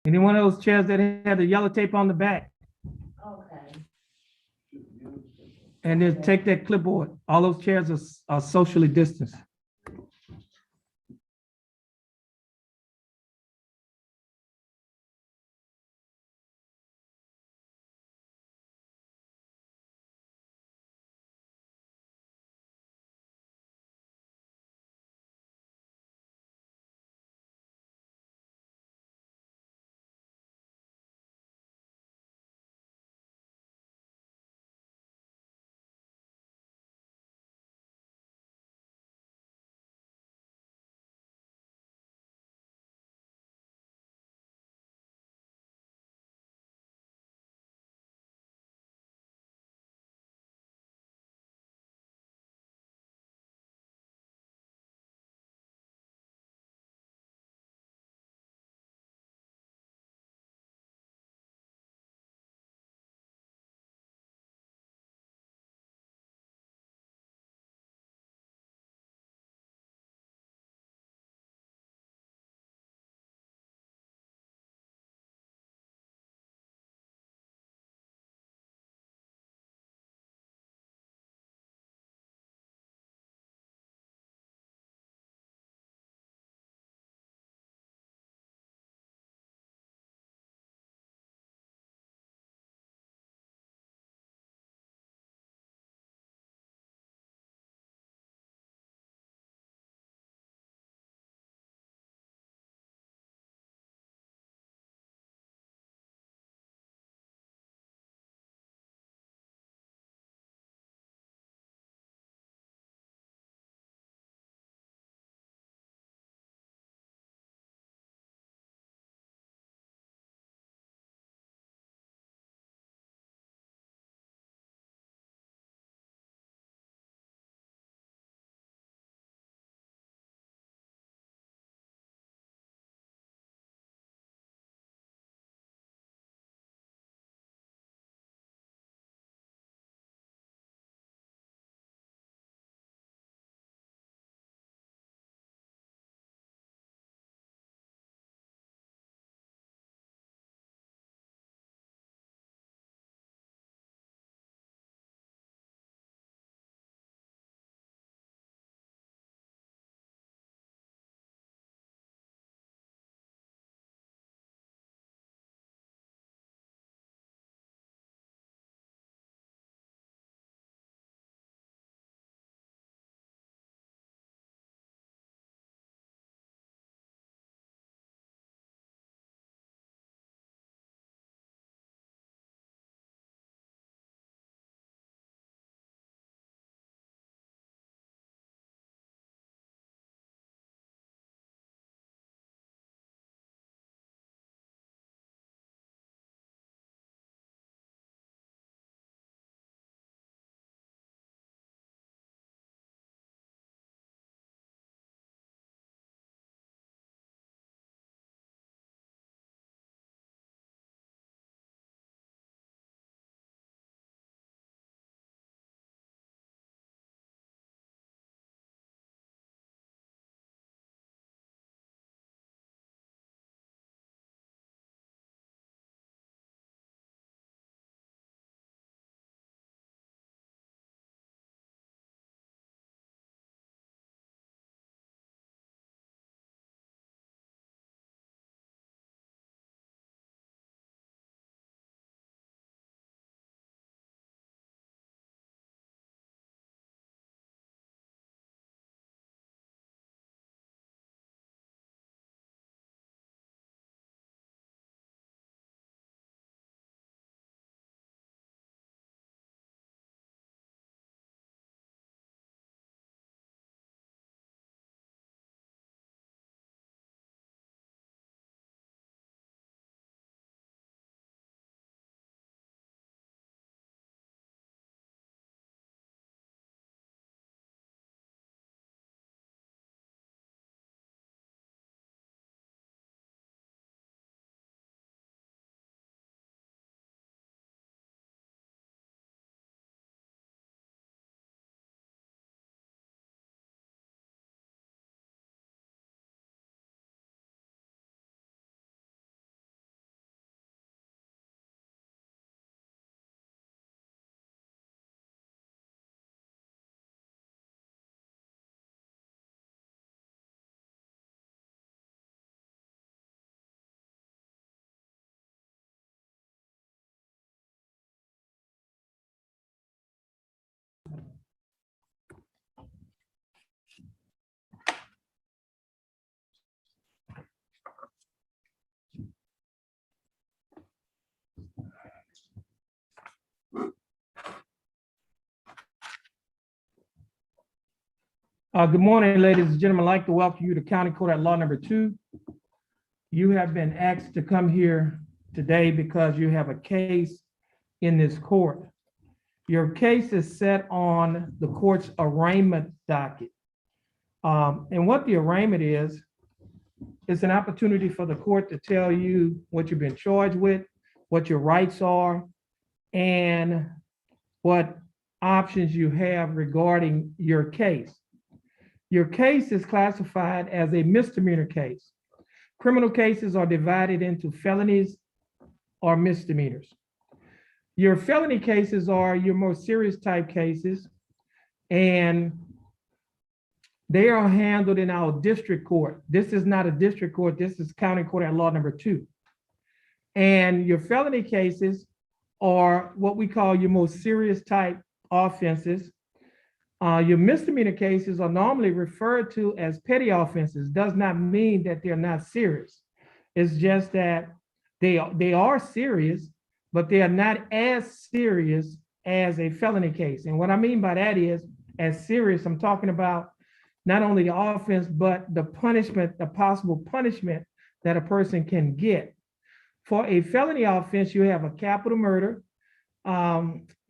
Any one of those chairs that had the yellow tape on the back, Okay. and then take that clipboard. All those chairs are socially distanced. Good morning, ladies and gentlemen. I'd like to welcome you to County Court at Law number 2. You have been asked to come here today because you have a case in this court. Your case is set on the court's arraignment docket. And what the arraignment is an opportunity for the court to tell you what you've been charged with, what your rights are, and what options you have regarding your case. Your case is classified as a misdemeanor case. Criminal cases are divided into felonies or misdemeanors. Your felony cases are your most serious type cases, and they are handled in our district court. This is not a district court. This is County Court at Law number 2. And your felony cases are what we call your most serious type offenses. Your misdemeanor cases are normally referred to as petty offenses. Does not mean that they're not serious. It's just that they are serious, but they are not as serious as a felony case. And what I mean by that is, as serious, I'm talking about not only the offense, but the punishment, the possible punishment that a person can get. For a felony offense, you have a capital murder.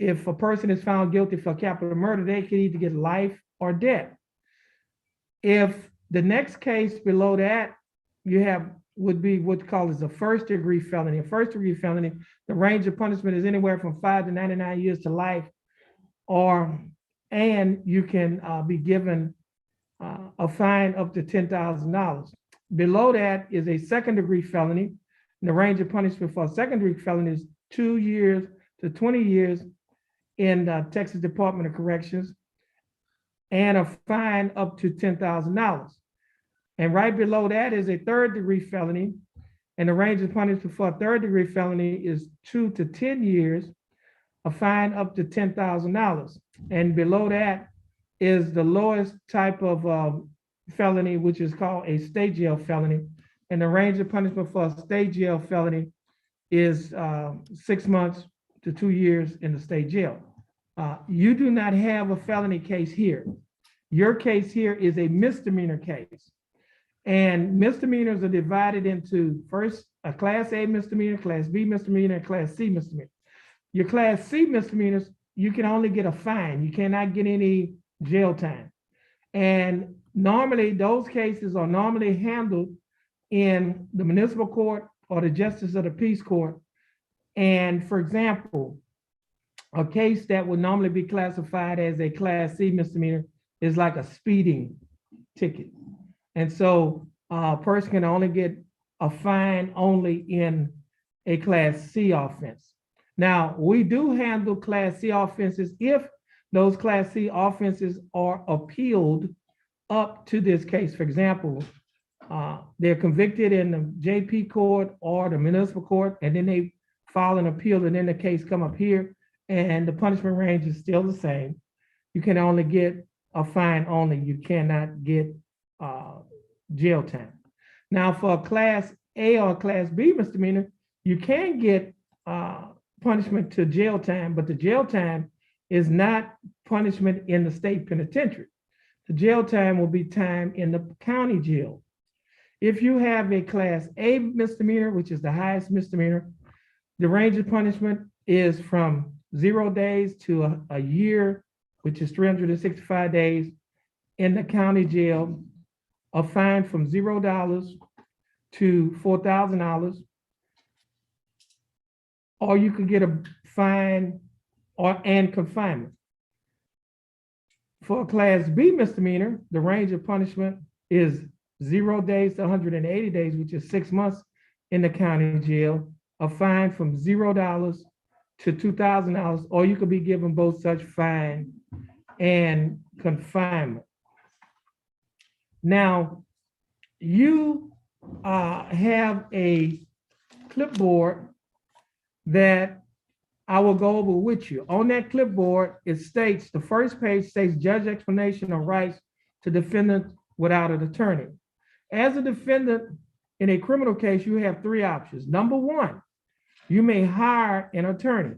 If a person is found guilty for capital murder, they can either get life or death. If the next case below that would be what's called as a first-degree felony. A first-degree felony, the range of punishment is anywhere from 5 to 99 years to life, and you can be given a fine up to $10,000. Below that is a second-degree felony. And the range of punishment for a second-degree felony is 2 years to 20 years in the Texas Department of Corrections, and a fine up to $10,000. And right below that is a third-degree felony, and the range of punishment for a third-degree felony is 2 to 10 years, a fine up to $10,000. And below that is the lowest type of felony, which is called a state jail felony. And the range of punishment for a state jail felony is 6 months to 2 years in the state jail. You do not have a felony case here. Your case here is a misdemeanor case. And misdemeanors are divided into first a Class A misdemeanor, Class B misdemeanor, and Class C misdemeanor. Your Class C misdemeanors, you can only get a fine. You cannot get any jail time. And normally those cases are normally handled in the municipal court or the justice of the peace court. And for example, a case that would normally be classified as a Class C misdemeanor is like a speeding ticket. And so a person can only get a fine only in a Class C offense. Now, we do handle Class C offenses if those Class C offenses are appealed up to this case. For example, they're convicted in the JP court or the municipal court, and then they file an appeal, and then the case come up here, and the punishment range is still the same. You can only get a fine only. You cannot get jail time. Now, for a Class A or Class B misdemeanor, you can get punishment to jail time, but the jail time is not punishment in the state penitentiary. The jail time will be time in the county jail. If you have a Class A misdemeanor, which is the highest misdemeanor, the range of punishment is from 0 days to a year, which is 365 days in the county jail, a fine from $0 to $4,000, or you could get a fine and confinement. For a Class B misdemeanor, the range of punishment is 0 days to 180 days, which is 6 months in the county jail, a fine from $0 to $2,000, or you could be given both such fine and confinement. Now, you have a clipboard that I will go over with you. On that clipboard, it states, the first page states judge explanation of rights to defendant without an attorney. As a defendant in a criminal case, you have 3 options. Number 1, you may hire an attorney.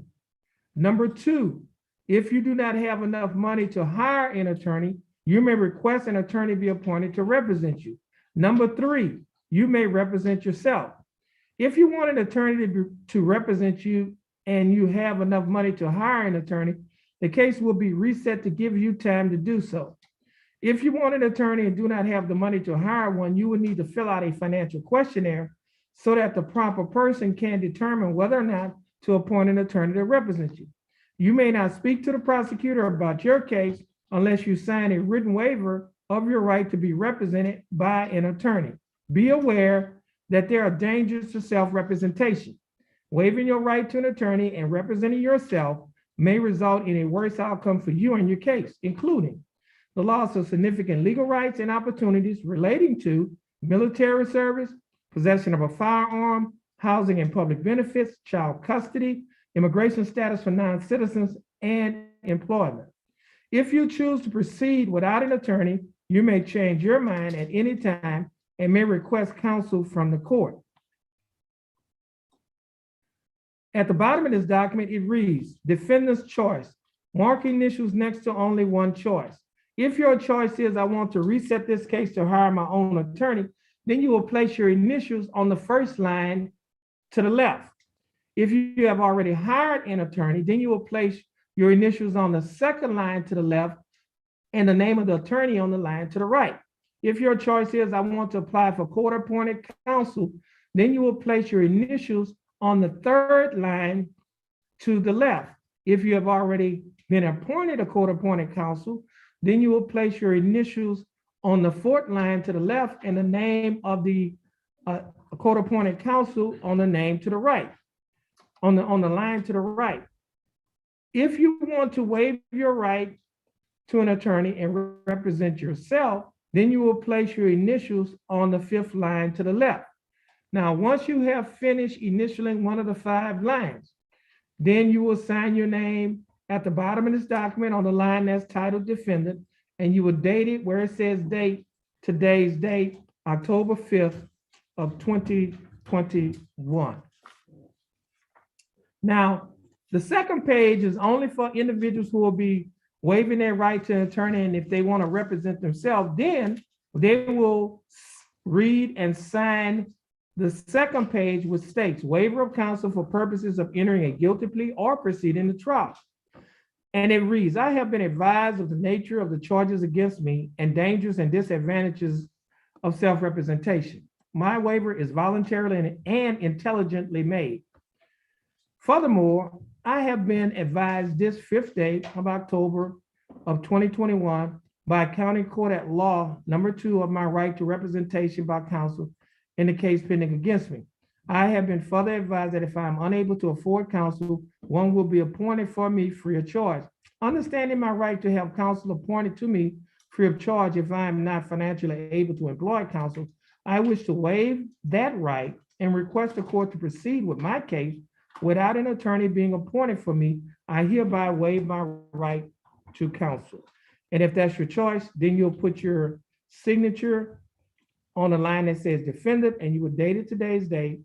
Number 2, if you do not have enough money to hire an attorney, you may request an attorney be appointed to represent you. Number 3, you may represent yourself. If you want an attorney to represent you and you have enough money to hire an attorney, the case will be reset to give you time to do so. If you want an attorney and do not have the money to hire one, you will need to fill out a financial questionnaire so that the proper person can determine whether or not to appoint an attorney to represent you. You may not speak to the prosecutor about your case unless you sign a written waiver of your right to be represented by an attorney. Be aware that there are dangers to self-representation. Waiving your right to an attorney and representing yourself may result in a worse outcome for you and your case, including the loss of significant legal rights and opportunities relating to military service, possession of a firearm, housing and public benefits, child custody, immigration status for non-citizens, and employment. If you choose to proceed without an attorney, you may change your mind at any time and may request counsel from the court. At the bottom of this document, it reads, defendant's choice. Mark initials next to only one choice. If your choice is, I want to reset this case to hire my own attorney, then you will place your initials on the first line to the left. If you have already hired an attorney, then you will place your initials on the second line to the left and the name of the attorney on the line to the right. If your choice is, I want to apply for court-appointed counsel, then you will place your initials on the third line to the left. If you have already been appointed a court-appointed counsel, then you will place your initials on the fourth line to the left and the name of the court-appointed counsel on the name to the right, on the line to the right. If you want to waive your right to an attorney and represent yourself, then you will place your initials on the fifth line to the left. Now, once you have finished initialing one of the 5 lines, then you will sign your name at the bottom of this document on the line that's titled defendant, and you will date it where it says date, today's date, October 5th of 2021. Now, the second page is only for individuals who will be waiving their right to an attorney, and if they want to represent themselves, then they will read and sign the second page, which states waiver of counsel for purposes of entering a guilty plea or proceeding to trial. And it reads, I have been advised of the nature of the charges against me and dangers and disadvantages of self-representation. My waiver is voluntarily and intelligently made. Furthermore, I have been advised this 5th day of October of 2021 by county court at law number 2 of my right to representation by counsel in the case pending against me. I have been further advised that if I am unable to afford counsel, one will be appointed for me free of charge. Understanding my right to have counsel appointed to me free of charge if I am not financially able to employ counsel, I wish to waive that right and request the court to proceed with my case without an attorney being appointed for me. I hereby waive my right to counsel. And if that's your choice, then you'll put your signature on the line that says defendant, and you would date it today's date,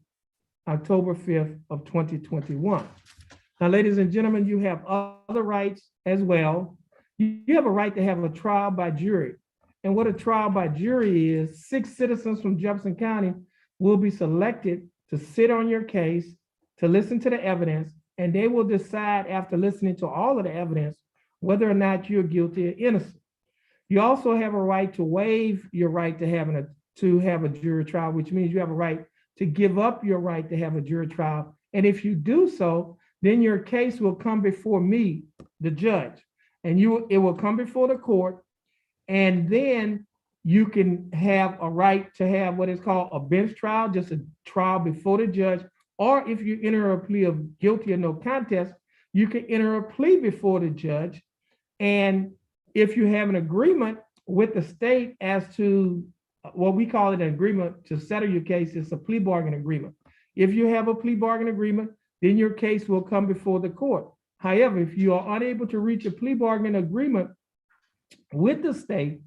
October 5th of 2021. Now, ladies and gentlemen, you have other rights as well. You have a right to have a trial by jury. And what a trial by jury is, 6 citizens from Jefferson County will be selected to sit on your case, to listen to the evidence, and they will decide after listening to all of the evidence whether or not you're guilty or innocent. You also have a right to waive your right to have a jury trial, which means you have a right to give up your right to have a jury trial. And if you do so, then your case will come before me, the judge, and it will come before the court, and then you can have a right to have what is called a bench trial, just a trial before the judge. Or if you enter a plea of guilty or no contest, you can enter a plea before the judge. And if you have an agreement with the state as to what we call it an agreement to settle your case, it's a plea bargain agreement. If you have a plea bargain agreement, then your case will come before the court. However, if you are unable to reach a plea bargain agreement with the state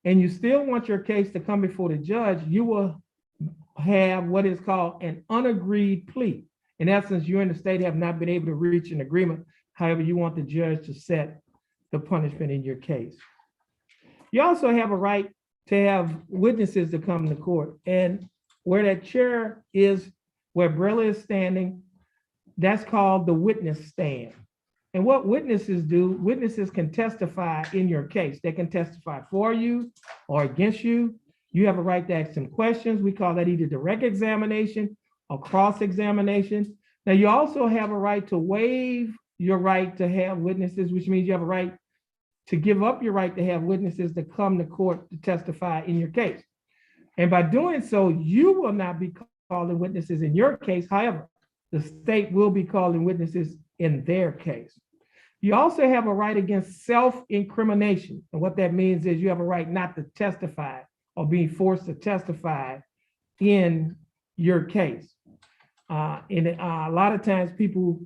and you still want your case to come before the judge, you will have what is called an unagreed plea. In essence, you and the state have not been able to reach an agreement. However, you want the judge to set the punishment in your case. You also have a right to have witnesses to come to court. And where that chair is, where Brilla is standing, that's called the witness stand. And what witnesses do, witnesses can testify in your case. They can testify for you or against you. You have a right to ask them questions. We call that either direct examination or cross-examination. Now, you also have a right to waive your right to have witnesses, which means you have a right to give up your right to have witnesses to come to court to testify in your case. And by doing so, you will not be calling witnesses in your case. However, the state will be calling witnesses in their case. You also have a right against self-incrimination. And what that means is you have a right not to testify or being forced to testify in your case. And a lot of times people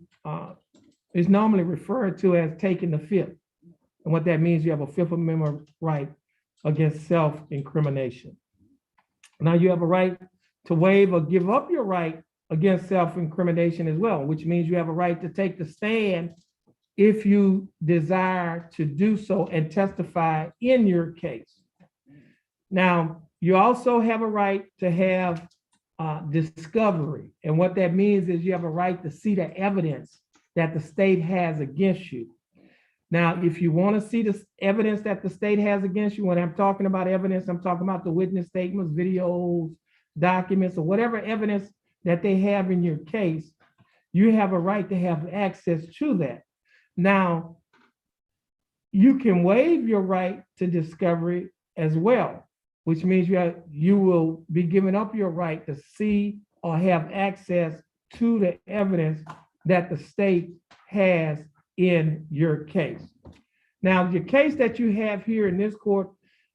is normally referred to as taking the fifth. And what that means, you have a Fifth Amendment right against self-incrimination. Now you have a right to waive or give up your right against self-incrimination as well, which means you have a right to take the stand if you desire to do so and testify in your case. Now, you also have a right to have discovery. And what that means is you have a right to see the evidence that the state has against you. Now, if you want to see the evidence that the state has against you, when I'm talking about evidence, I'm talking about the witness statements, videos, documents, or whatever evidence that they have in your case, you have a right to have access to that. Now, you can waive your right to discovery as well, which means you will be giving up your right to see or have access to the evidence that the state has in your case. Now, the case that you have here in this court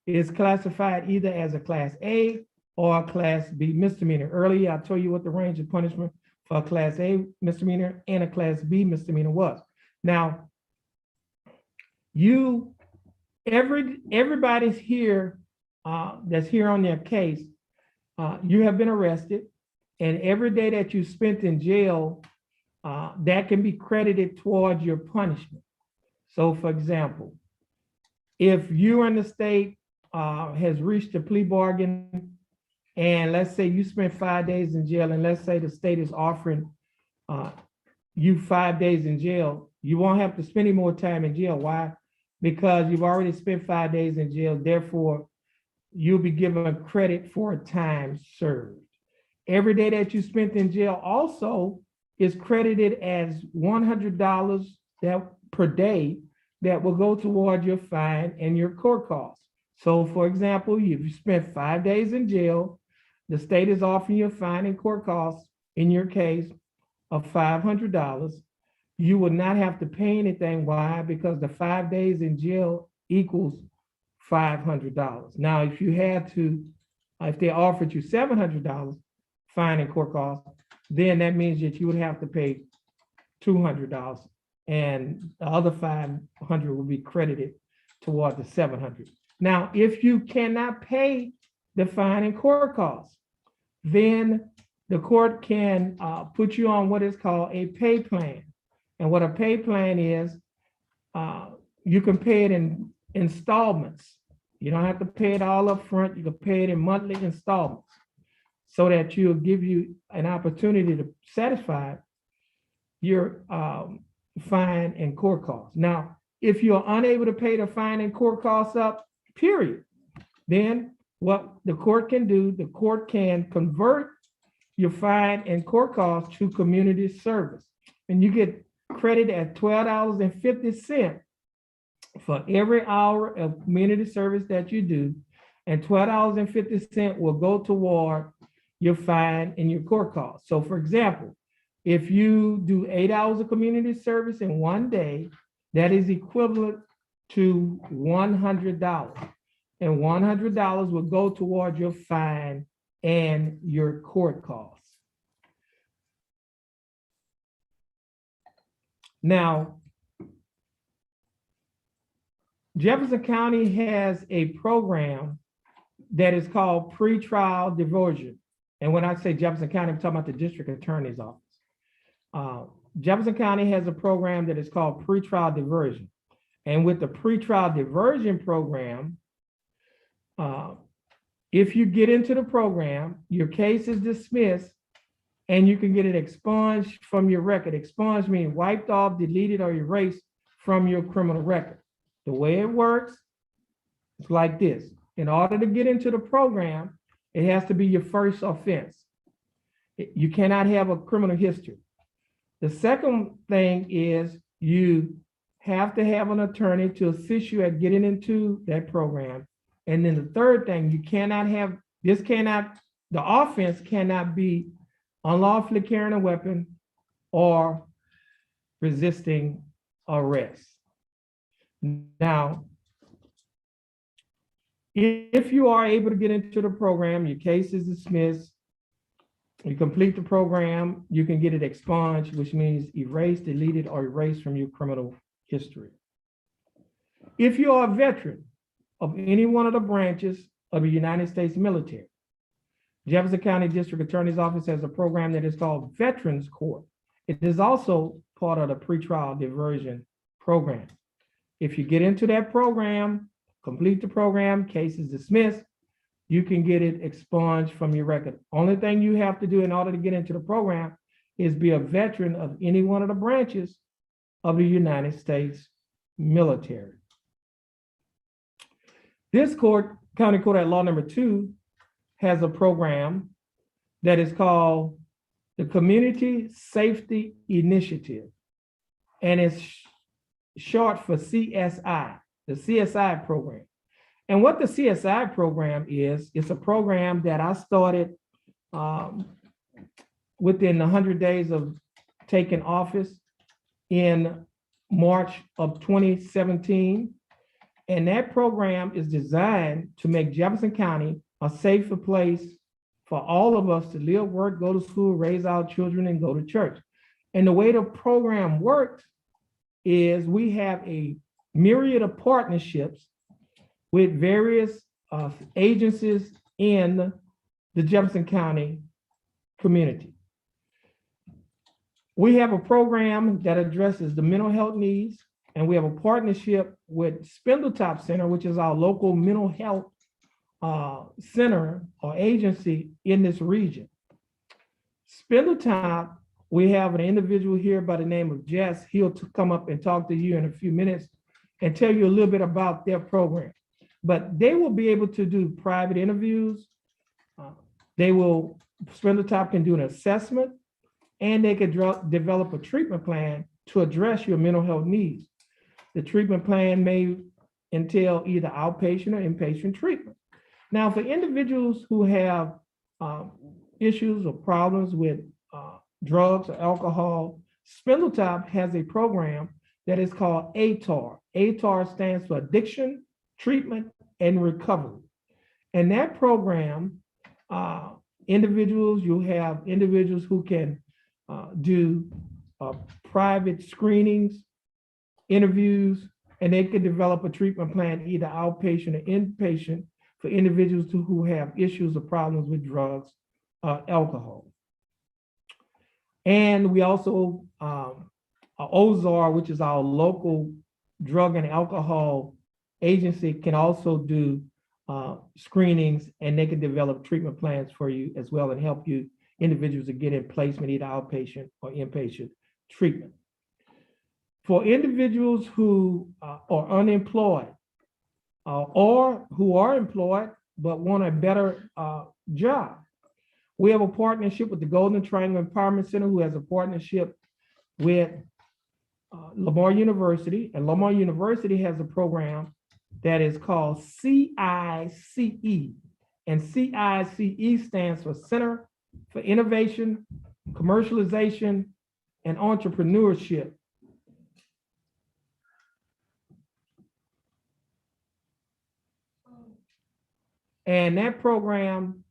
is classified either as a Class A or a Class B misdemeanor. Earlier, I told you what the range of punishment for a Class A misdemeanor and a Class B misdemeanor was. Now, everybody's here that's here on their case, you have been arrested, and every day that you spent in jail, that can be credited towards your punishment. So, for example, if you and the state has reached a plea bargain, and let's say you spent 5 days in jail, and let's say the state is offering you 5 days in jail, you won't have to spend any more time in jail. Why? Because you've already spent 5 days in jail. Therefore, you'll be given credit for time served. Every day that you spent in jail also is credited as $100 per day that will go toward your fine and your court costs. So, for example, if you spent 5 days in jail, the state is offering you a fine and court costs in your case of $500. You will not have to pay anything. Why? Because the 5 days in jail equals $500. Now, if they offered you $700 fine and court costs, then that means that you would have to pay $200, and the other $500 will be credited toward the $700. Now, if you cannot pay the fine and court costs, then the court can put you on what is called a pay plan. And what a pay plan is, you can pay it in installments. You don't have to pay it all up front. You can pay it in monthly installments, so that you'll give you an opportunity to satisfy your fine and court costs. Now, if you're unable to pay the fine and court costs up, period, then what the court can do, the court can convert your fine and court costs to community service. And you get credit at $12.50 for every hour of community service that you do, and $12.50 will go toward your fine and your court costs. So, for example, if you do 8 hours of community service in one day, that is equivalent to $100. And $100 will go toward your fine and your court costs. Now, Jefferson County has a program that is called pretrial diversion. And when I say Jefferson County, I'm talking about the district attorney's office. Jefferson County has a program that is called pretrial diversion. And with the pretrial diversion program, Uh, if you get into the program, your case is dismissed and you can get it expunged from your record. Expunged means wiped off, deleted, or erased from your criminal record. The way it works is like this. In order to get into the program, it has to be your first offense. You cannot have a criminal history. The second thing is you have to have an attorney to assist you at getting into that program. And then the third thing, the offense cannot be unlawfully carrying a weapon or resisting arrest. Now, if you are able to get into the program, your case is dismissed, you complete the program, you can get it expunged, which means erased, deleted, or erased from your criminal history. If you are a veteran of any one of the branches of the United States military, Jefferson County District Attorney's Office has a program that is called Veterans Court. It is also part of the pretrial diversion program. If you get into that program, complete the program, case is dismissed, you can get it expunged from your record. Only thing you have to do in order to get into the program is be a veteran of any one of the branches of the United States military. This court, County Court at Law number 2, has a program that is called the Community Safety Initiative, and it's short for CSI, the CSI program. And what the CSI program is, it's a program that I started within 100 days of taking office in March of 2017. And that program is designed to make Jefferson County a safer place for all of us to live, work, go to school, raise our children, and go to church. And the way the program works is we have a myriad of partnerships with various agencies in the Jefferson County community. We have a program that addresses the mental health needs, and we have a partnership with Spindletop Center, which is our local mental health center or agency in this region. Spindletop, we have an individual here by the name of Jess. He'll come up and talk to you in a few minutes and tell you a little bit about their program. But they will be able to do private interviews. Spindletop can do an assessment, and they can develop a treatment plan to address your mental health needs. The treatment plan may entail either outpatient or inpatient treatment. Now, for individuals who have issues or problems with drugs or alcohol, Spindletop has a program that is called ATAR. ATAR stands for Addiction, Treatment, and Recovery. And that program, you'll have individuals who can do private screenings, interviews, and they can develop a treatment plan, either outpatient or inpatient, for individuals who have issues or problems with drugs, alcohol. And we also, OZAR, which is our local drug and alcohol agency, can also do screenings, and they can develop treatment plans for you as well and help you individuals to get in placement, either outpatient or inpatient treatment. For individuals who are unemployed or who are employed but want a better job, we have a partnership with the Golden Triangle Empowerment Center, who has a partnership with Lamar University, and Lamar University has a program that is called CICE, and CICE stands for Center for Innovation, Commercialization, and Entrepreneurship. And that program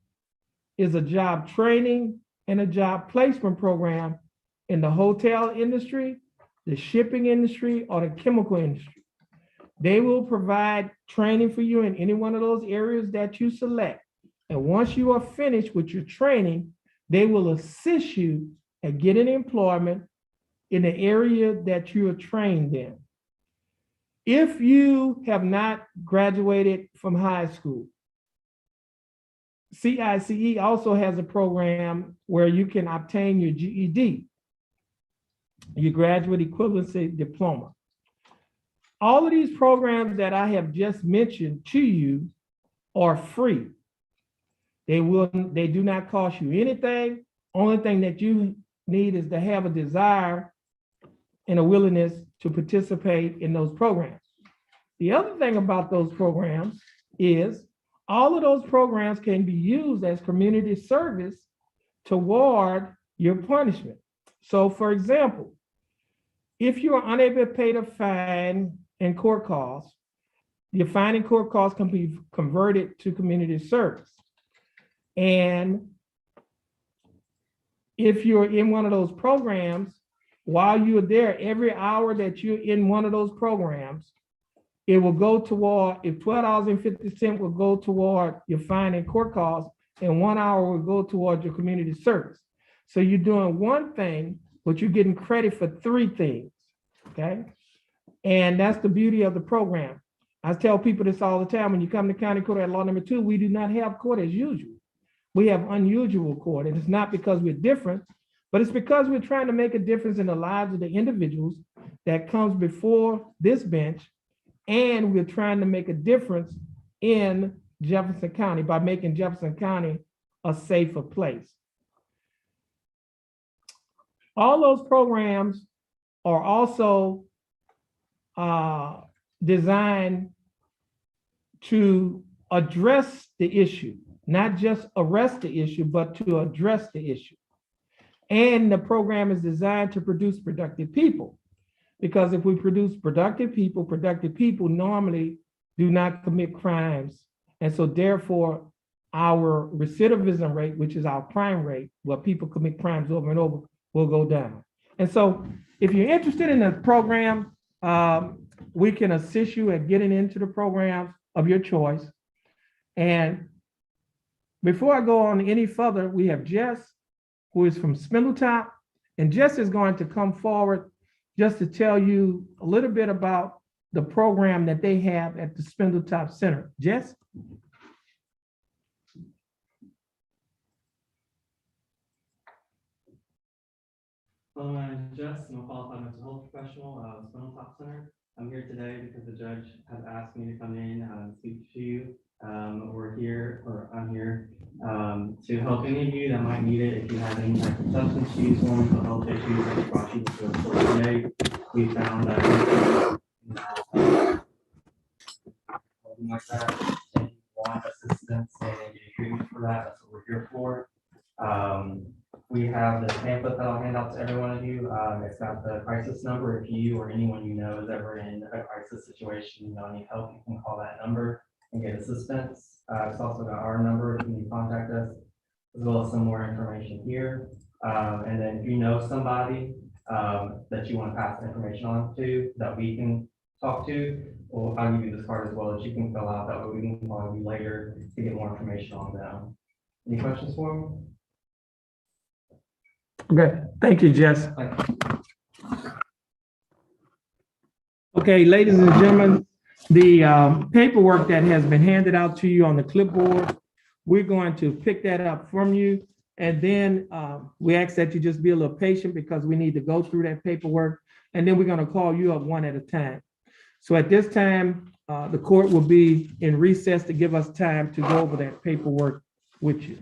is a job training and a job placement program in the hotel industry, the shipping industry, or the chemical industry. They will provide training for you in any one of those areas that you select. And once you are finished with your training, they will assist you at getting employment in the area that you are trained in. If you have not graduated from high school, CICE also has a program where you can obtain your GED, your graduate equivalency diploma. All of these programs that I have just mentioned to you are free. They do not cost you anything. Only thing that you need is to have a desire and a willingness to participate in those programs. The other thing about those programs is all of those programs can be used as community service toward your punishment. So for example, if you are unable to pay the fine and court costs, your fine and court costs can be converted to community service. And if you're in one of those programs, while you're there, every hour that you're in one of those programs, it will go toward, if $12.50 will go toward your fine and court costs, and 1 hour will go toward your community service. So you're doing one thing, but you're getting credit for three things, okay? And that's the beauty of the program. I tell people this all the time: when you come to county court at law number 2, we do not have court as usual. We have unusual court, and it's not because we're different, but it's because we're trying to make a difference in the lives of the individuals that comes before this bench, and we're trying to make a difference in Jefferson County by making Jefferson County a safer place. All those programs are also designed to address the issue, not just arrest the issue, but to address the issue. And the program is designed to produce productive people, because if we produce productive people normally do not commit crimes. And so therefore, our recidivism rate, which is our crime rate, where people commit crimes over and over, will go down. And so if you're interested in the program, we can assist you at getting into the programs of your choice. And before I go on any further, we have Jess, who is from Spindletop, and Jess is going to come forward just to tell you a little bit about the program that they have at the Spindletop Center. Jess? Hello, my name is Jess. I'm a qualified mental health professional at Spindletop Center. I'm here today because the judge has asked me to come in and speak to you. I'm here to help any of you that might need it. If you have any type of substance use or mental health issues that brought you to the court today, we found that like that, if you want assistance and get treatment for that, that's what we're here for. We have this pamphlet that I'll hand out to every one of you. It's got the crisis number. If you or anyone you know is ever in a crisis situation, you need help, you can call that number and get assistance. It's also got our number if you need to contact us, as well as some more information here. And then if you know somebody that you want to pass the information on to that we can talk to, well, I'll give you this card as well that you can fill out. That way we can call you later to get more information on them. Any questions for me? Okay, thank you, Jess. Okay, ladies and gentlemen, the paperwork that has been handed out to you on the clipboard, we're going to pick that up from you. And then we ask that you just be a little patient because we need to go through that paperwork. And then we're going to call you up one at a time. So at this time, the court will be in recess to give us time to go over that paperwork with you.